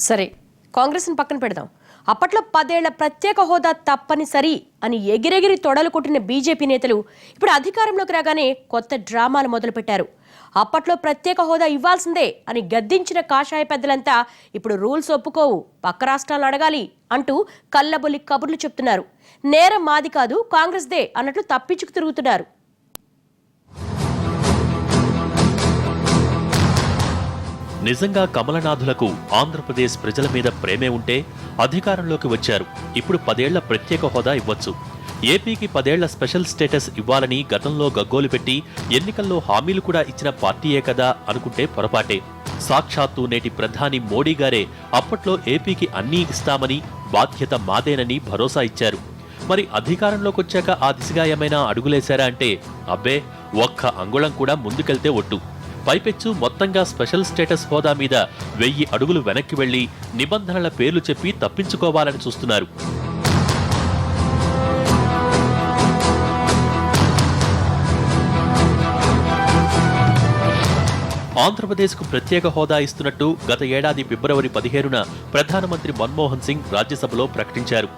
సరే, కాంగ్రెస్ని పక్కన పెడదాం. అప్పట్లో 10 ఏళ్ల ప్రత్యేక హోదా తప్పనిసరి అని ఎగిరెగిరి తొడలు కొట్టిన బీజేపీ నేతలు ఇప్పుడు అధికారంలోకి రాగానే కొత్త డ్రామాలు మొదలుపెట్టారు. అప్పట్లో ప్రత్యేక హోదా ఇవ్వాల్సిందే అని గద్దించిన కాషాయ పెద్దలంతా ఇప్పుడు రూల్స్ ఒప్పుకోవు, పక్క రాష్ట్రాలను అడగాలి అంటూ కల్లబొల్లి కబుర్లు చెప్తున్నారు. నేరం మాది కాదు, కాంగ్రెస్దే అన్నట్లు తప్పించుకు తిరుగుతున్నారు. నిజంగా కమలనాథులకు ఆంధ్రప్రదేశ్ ప్రజల మీద ప్రేమే ఉంటే అధికారంలోకి వచ్చారు. ఇప్పుడు 10 ఏళ్ల ప్రత్యేక హోదా ఇవ్వచ్చు. ఏపీకి 10 ఏళ్ల స్పెషల్ స్టేటస్ ఇవ్వాలని గతంలో గగ్గోలు పెట్టి ఎన్నికల్లో హామీలు కూడా ఇచ్చిన పార్టీయే కదా అనుకుంటే పొరపాటే. సాక్షాత్తు నేటి ప్రధాని మోడీ గారే అప్పట్లో ఏపీకి అన్నీ ఇస్తామని, బాధ్యత మాదేనని భరోసా ఇచ్చారు. మరి అధికారంలోకి వచ్చాక ఆ దిశగా ఏమైనా అడుగులేశారా అంటే అబ్బే, ఒక్క అంగుళం కూడా ముందుకెళ్తే ఒట్టు. పైపెచ్చు మొత్తంగా స్పెషల్ స్టేటస్ హోదా మీద 1000 అడుగులు వెనక్కి వెళ్లి నిబంధనల పేర్లు చెప్పి తప్పించుకోవాలని చూస్తున్నారు. ఆంధ్రప్రదేశ్కు ప్రత్యేక హోదా ఇస్తున్నట్టు గత ఏడాది ఫిబ్రవరి 17న ప్రధానమంత్రి మన్మోహన్ సింగ్ రాజ్యసభలో ప్రకటించారు.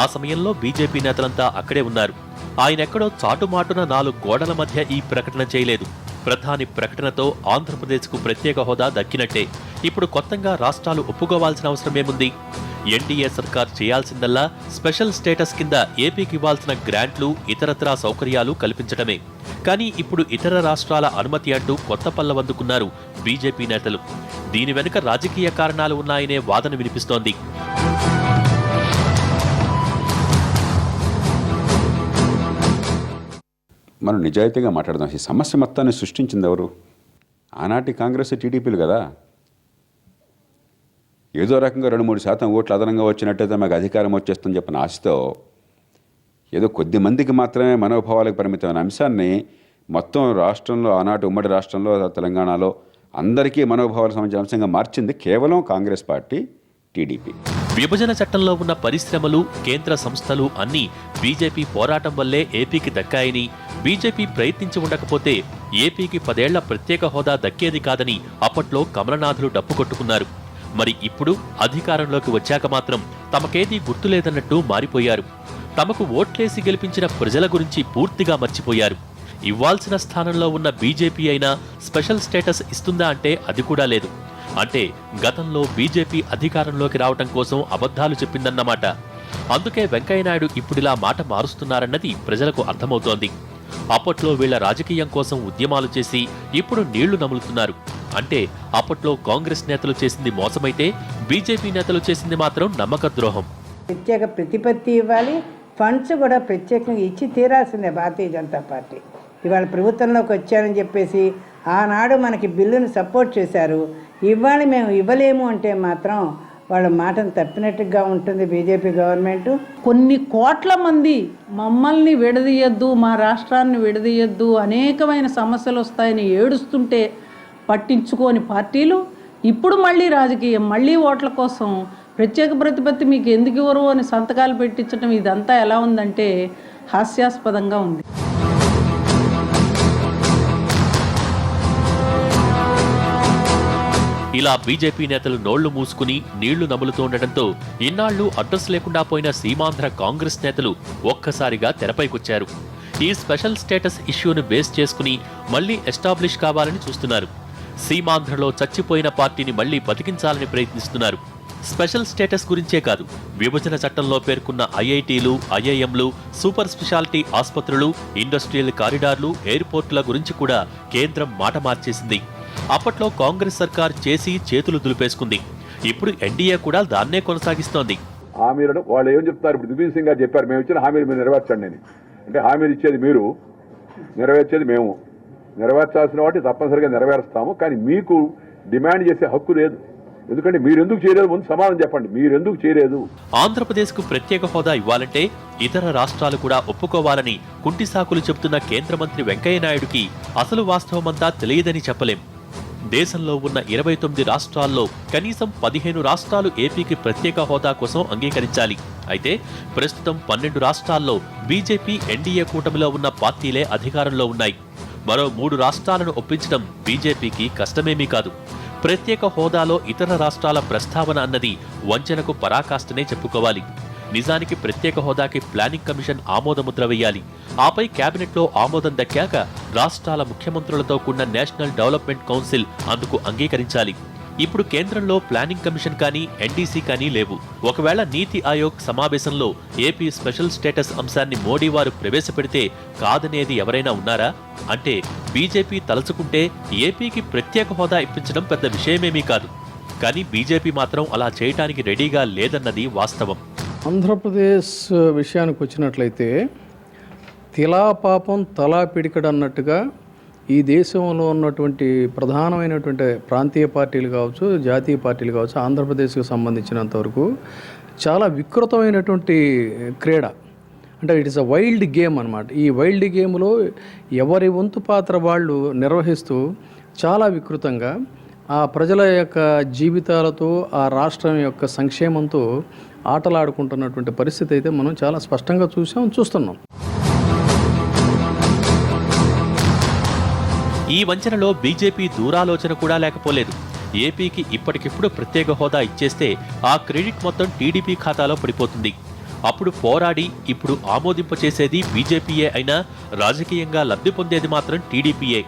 ఆ సమయంలో బీజేపీ నేతలంతా అక్కడే ఉన్నారు. ఆయనెక్కడో చాటుమాటున 4 గోడల మధ్య ఈ ప్రకటన చేయలేదు. ప్రధాని ప్రకటనతో ఆంధ్రప్రదేశ్కు ప్రత్యేక హోదా దక్కినట్టే. ఇప్పుడు కొత్తగా రాష్ట్రాలు ఒప్పుకోవాల్సిన అవసరమేముంది? ఎన్డీఏ సర్కార్ చేయాల్సిందల్లా స్పెషల్ స్టేటస్ కింద ఏపీకి ఇవ్వాల్సిన గ్రాంట్లు, ఇతరత్రా సౌకర్యాలు కల్పించడమే. కానీ ఇప్పుడు ఇతర రాష్ట్రాల అనుమతి అంటూ కొత్త పల్లవందుకున్నారు బీజేపీ నేతలు. దీని వెనుక రాజకీయ కారణాలు ఉన్నాయనే వాదన వినిపిస్తోంది. మనం నిజాయితీగా మాట్లాడదాం. ఈ సమస్య మొత్తాన్ని సృష్టించింది ఎవరు? ఆనాటి కాంగ్రెస్, టీడీపీలు కదా. ఏదో రకంగా 2-3% ఓట్లు అదనంగా వచ్చినట్టయితే మాకు అధికారం వచ్చేస్తుందని చెప్పిన ఆశతో ఏదో కొద్ది మందికి మాత్రమే మనోభావాలకు పరిమితమైన అంశాన్ని మొత్తం రాష్ట్రంలో, ఆనాటి ఉమ్మడి రాష్ట్రంలో, తెలంగాణలో అందరికీ మనోభావాలకు సంబంధించిన అంశంగా మార్చింది కేవలం కాంగ్రెస్ పార్టీ, టీడీపీ. విభజన చట్టంలో ఉన్న పరిశ్రమలు, కేంద్ర సంస్థలు అన్నీ బీజేపీ పోరాటం వల్లే ఏపీకి దక్కాయని, బీజేపీ ప్రయత్నించి ఉండకపోతే ఏపీకి 10 ఏళ్ల ప్రత్యేక హోదా దక్కేది కాదని అప్పట్లో కమలనాథులు డప్పు కొట్టుకున్నారు. మరి ఇప్పుడు అధికారంలోకి వచ్చాక మాత్రం తమకేదీ గుర్తులేదన్నట్టు మారిపోయారు. తమకు ఓట్లేసి గెలిపించిన ప్రజల గురించి పూర్తిగా మర్చిపోయారు. ఇవ్వాల్సిన స్థానంలో ఉన్న బీజేపీ అయినా స్పెషల్ స్టేటస్ ఇస్తుందా అంటే అది కూడా లేదు. అంటే గతంలో బీజేపీ అధికారంలోకి రావటం కోసం అబద్ధాలు చెప్పిందన్నమాట. అందుకే వెంకయ్యనాయుడు ఇప్పుడిలా మాట మారుస్తున్నారన్నది ప్రజలకు అర్థమవుతోంది. అప్పట్లో వీళ్ల రాజకీయం కోసం ఉద్యమాలు చేసి ఇప్పుడు నీళ్లు నములుతున్నారు. అంటే అప్పట్లో కాంగ్రెస్ నేతలు చేసింది మోసమైతే బీజేపీ నేతలు చేసింది మాత్రం నమ్మక ద్రోహం. ప్రత్యేక ప్రతిపత్తి ఇవ్వాలి, ఫండ్స్ కూడా ప్రత్యేకంగా ఇచ్చి తీరాల్సిందే భారతీయ జనతా పార్టీ. ఇవాళ ప్రభుత్వంలోకి వచ్చారని చెప్పేసి ఆనాడు మనకి బిల్లును సపోర్ట్ చేశారు. ఇవాళ మేము ఇవ్వలేము అంటే మాత్రం వాళ్ళ మాటను తప్పినట్టుగా ఉంటుంది బీజేపీ గవర్నమెంట్. కొన్ని కోట్ల మంది మమ్మల్ని విడదీయద్దు, మా రాష్ట్రాన్ని విడదీయద్దు, అనేకమైన సమస్యలు వస్తాయని ఏడుస్తుంటే పట్టించుకోని పార్టీలు ఇప్పుడు మళ్ళీ రాజకీయం, మళ్ళీ ఓట్ల కోసం ప్రత్యేక ప్రతిపత్తి మీకు ఎందుకు ఇవ్వరు అని సంతకాలు పెట్టించడం, ఇదంతా ఎలా ఉందంటే హాస్యాస్పదంగా ఉంది. ఇలా బీజేపీ నేతలు నోళ్లు మూసుకుని నీళ్లు నములుతూ ఉండటంతో ఇన్నాళ్లు అడ్రస్ లేకుండా పోయిన సీమాంధ్ర కాంగ్రెస్ నేతలు ఒక్కసారిగా తెరపైకొచ్చారు. ఈ స్పెషల్ స్టేటస్ ఇష్యూను బేస్ చేసుకుని మళ్లీ ఎస్టాబ్లిష్ కావాలని చూస్తున్నారు. సీమాంధ్రలో చచ్చిపోయిన పార్టీని మళ్లీ బతికించాలని ప్రయత్నిస్తున్నారు. స్పెషల్ స్టేటస్ గురించే కాదు, విభజన చట్టంలో పేర్కొన్న ఐఐటీలు, ఐఐఎంలు, సూపర్ స్పెషాలిటీ ఆసుపత్రులు, ఇండస్ట్రియల్ కారిడార్లు, ఎయిర్పోర్టుల గురించి కూడా కేంద్రం మాట మార్చేసింది. అప్పట్లో కాంగ్రెస్ సర్కార్ చేసి చేతులు దులిపేసుకుంది. ఇప్పుడు ఎన్డీఏ కూడా దాన్నే కొనసాగిస్తోంది. హామీలను వాళ్ళు ఏం చెప్తారు? ఇప్పుడు దిగ్విజయ్ సింగ్ గారు చెప్పారు, మేము ఇచ్చిన హామీలు మీరు నెరవేర్చండి అని. అంటే హామీలు ఇచ్చేది మీరు, నెరవేర్చేది మేము. నెరవేర్చాల్సిన వాటి తప్పనిసరిగా నెరవేరుస్తాము, కానీ మీకు డిమాండ్ చేసే హక్కు లేదు. ఎందుకంటే మీరు ఎందుకు చేయలేదు ముందు సమాధానం చెప్పండి. మీరు ఎందుకు చేయలేదు? ఆంధ్రప్రదేశ్ కు ప్రత్యేక హోదా ఇవ్వాలంటే ఇతర రాష్ట్రాలు కూడా ఒప్పుకోవాలని కుంటి సాకులు చెబుతున్న కేంద్ర మంత్రి వెంకయ్యనాయుడుకి అసలు వాస్తవమంతా తెలియదని చెప్పలేం. దేశంలో ఉన్న 29 రాష్ట్రాల్లో కనీసం 15 రాష్ట్రాలు ఏపీకి ప్రత్యేక హోదా కోసం అంగీకరించాలి. అయితే ప్రస్తుతం 12 రాష్ట్రాల్లో బీజేపీ, ఎన్డీఏ కూటమిలో ఉన్న పార్టీలే అధికారంలో ఉన్నాయి. మరో 3 రాష్ట్రాలను ఒప్పించడం బీజేపీకి కష్టమేమీ కాదు. ప్రత్యేక హోదాలో ఇతర రాష్ట్రాల ప్రస్తావన అన్నది వంచనకు పరాకాష్ఠనే చెప్పుకోవాలి. నిజానికి ప్రత్యేక హోదాకి ప్లానింగ్ కమిషన్ ఆమోదముద్ర వేయాలి. ఆపై కేబినెట్లో ఆమోదం దక్కాక రాష్ట్రాల ముఖ్యమంత్రులతో కూడిన నేషనల్ డెవలప్మెంట్ కౌన్సిల్ అందుకు అంగీకరించాలి. ఇప్పుడు కేంద్రంలో ప్లానింగ్ కమిషన్ కానీ ఎన్డీసీ కానీ లేవు. ఒకవేళ నీతి ఆయోగ్ సమావేశంలో ఏపీ స్పెషల్ స్టేటస్ అంశాన్ని మోడీ వారు ప్రవేశపెడితే కాదనేది ఎవరైనా ఉన్నారా? అంటే బీజేపీ తలుచుకుంటే ఏపీకి ప్రత్యేక హోదా ఇప్పించడం పెద్ద విషయమేమీ కాదు. కానీ బీజేపీ మాత్రం అలా చేయటానికి రెడీగా లేదన్నది వాస్తవం. ఆంధ్రప్రదేశ్ విషయానికి వచ్చినట్లయితే తిలా పాపం తలా పిడికడు అన్నట్టుగా ఈ దేశంలో ఉన్నటువంటి ప్రధానమైనటువంటి ప్రాంతీయ పార్టీలు కావచ్చు, జాతీయ పార్టీలు కావచ్చు, ఆంధ్రప్రదేశ్కి సంబంధించినంత వరకు చాలా వికృతమైనటువంటి క్రీడ. అంటే it is a wild game అన్నమాట. ఈ వైల్డ్ గేమ్లో ఎవరి వంతు పాత్ర వాళ్ళు నిర్వహిస్తూ చాలా వికృతంగా ఆ ప్రజల యొక్క జీవితాలతో, ఆ రాష్ట్రం యొక్క సంక్షేమంతో ఆటలాడుకుంటున్నటువంటి పరిస్థితి అయితే మనం చాలా స్పష్టంగా చూస్తున్నాం. ఈ వంచనలో బీజేపీ దూరాలోచన కూడా లేకపోలేదు. ఏపీకి ఇప్పటికిప్పుడు ప్రత్యేక హోదా ఇచ్చేస్తే ఆ క్రెడిట్ మొత్తం టీడీపీ ఖాతాలో పడిపోతుంది. అప్పుడు పోరాడి ఇప్పుడు ఆమోదింపచేసేది బీజేపీయే అయినా రాజకీయంగా లబ్ధి పొందేది మాత్రం టీడీపీయే.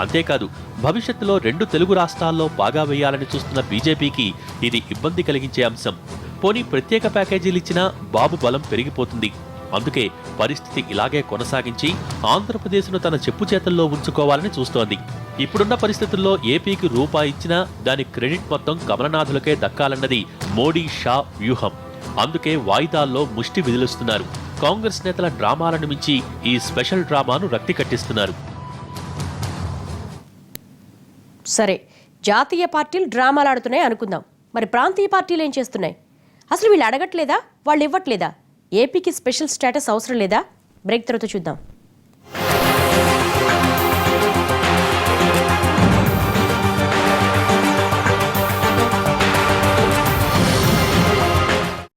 అంతేకాదు, భవిష్యత్తులో 2 తెలుగు రాష్ట్రాల్లో బాగా వేయాలని చూస్తున్న బీజేపీకి ఇది ఇబ్బంది కలిగించే అంశం. పోనీ ప్రత్యేక ప్యాకేజీలు ఇచ్చినా బాబు బలం పెరిగిపోతుంది. అందుకే పరిస్థితి ఇలాగే కొనసాగించి ఆంధ్రప్రదేశ్ను తన చెప్పు చేతల్లో ఉంచుకోవాలని చూస్తోంది. ఇప్పుడున్న పరిస్థితుల్లో ఏపీకి రూపాయి ఇచ్చినా దాని క్రెడిట్ మొత్తం కమలనాథులకే దక్కాలన్నది మోడీ షా వ్యూహం. అందుకే వాయిదాల్లో ముష్టి విదిలిస్తున్నారు. కాంగ్రెస్ నేతల డ్రామాలను మించి ఈ స్పెషల్ డ్రామాను రక్తి కట్టిస్తున్నారు. సరే, జాతీయ పార్టీలు డ్రామాలాడుతున్నాయి అనుకుందాం. మరి ప్రాంతీయ పార్టీలు ఏం చేస్తున్నాయి? అసలు వీళ్ళు అడగట్లేదా? వాళ్ళు ఇవ్వట్లేదా? ఏపీకి స్పెషల్ స్టేటస్ అవసరం లేదా? బ్రేక్ తర్వాత చూద్దాం.